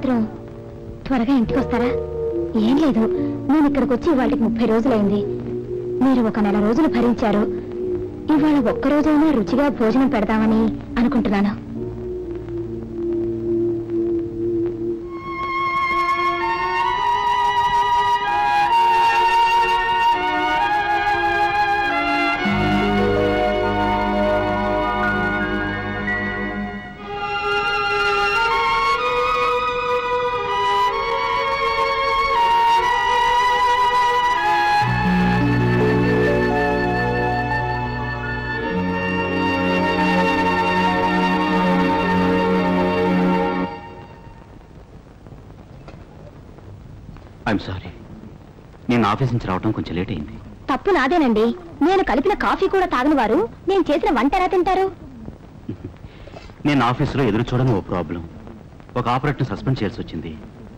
సాయంత్రం త్వరగా ఇంటికి వస్తారా? ఏం లేదు, నేను ఇక్కడికి వచ్చి ఇవాళకి 30 రోజులైంది. మీరు ఒక నెల రోజులు భరించారు. ఇవాళ ఒక్కరోజైనా రుచిగా భోజనం పెడదామని అనుకుంటున్నాను. ఐఎమ్ సారీ, నేను ఆఫీస్ నుంచి రావడం కొంచెం లేట్ అయింది. తప్పు నాదేనండి. నేను కలిపిన కాఫీ కూడా తాగని వారు నేను చేసిన వంట ఎలా తింటారు? నేను ఆఫీసులో ఎదురు చూడని ఓ ప్రాబ్లం, ఒక ఆపరేటర్ని సస్పెండ్ చేయాల్సి వచ్చింది,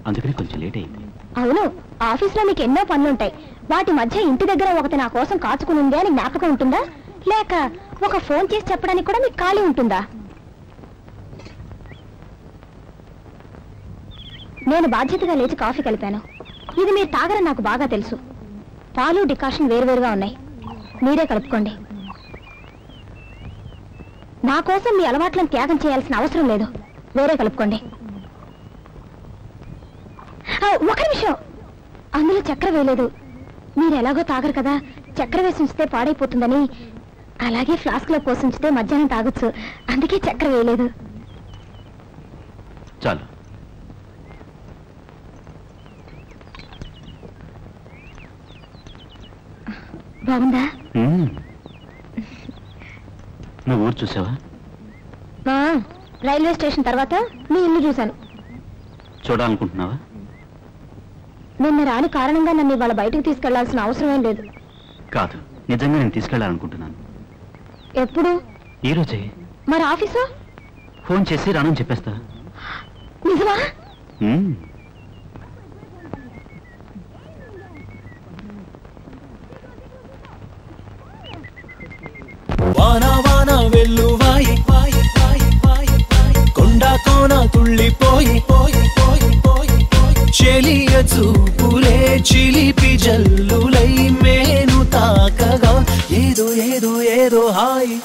అందుకని కొంచెం లేట్ అయింది. అవును, ఆఫీస్లో మీకు ఎన్నో పనులుంటాయి. వాటి మధ్య ఇంటి దగ్గర ఒకటి నా కోసం కాచుకుని ఉంది అని జ్ఞాపకం ఉంటుందా? లేక ఒక ఫోన్ చేసి చెప్పడానికి కూడా మీకు ఖాళీ ఉంటుందా? నేను బాధ్యతగా లేచి కాఫీ కలిపాను. ఇది మీరు తాగరని నాకు బాగా తెలుసు. పాలు డికాషన్ వేరువేరుగా ఉన్నాయి, మీరే కలుపుకోండి. నా కోసం మీ అలవాట్లను త్యాగం చేయాల్సిన అవసరం లేదు, వేరే కలుపుకోండి. ఒక నిమిషం, అందులో చక్కెర వేయలేదు. మీరు ఎలాగో తాగరు కదా, చక్కెర వేసి ఉంచితే పాడైపోతుందని. అలాగే ఫ్లాస్క్ లో పోసి ఉంచితే మధ్యాహ్నం తాగొచ్చు, అందుకే చక్కెర వేయలేదు. చాలు. బాగుందా? నువ్వు ఊరు చూసావా? రైల్వే స్టేషన్ తర్వాత మీ ఇల్లు చూశాను. చూడాలనుకుంటున్నావా? నిన్న రాని కారణంగా నన్ను ఇవాళ బయటకు తీసుకెళ్లాల్సిన అవసరం ఏం లేదు. కాదు, నిజంగా నేను తీసుకెళ్లాలనుకుంటున్నాను. ఎప్పుడు? ఈ రోజే. మరి ఆఫీసు? ఫోన్ చేసి రానని చెప్పేస్తా. నిజమా? వానా వానా వెల్లువాయి కొండా కోన తుళ్ళిపోయి చెలియ చూపులే చిలిపి జల్లులై మేను తాకగా ఏదో ఏదో ఏదో హాయి.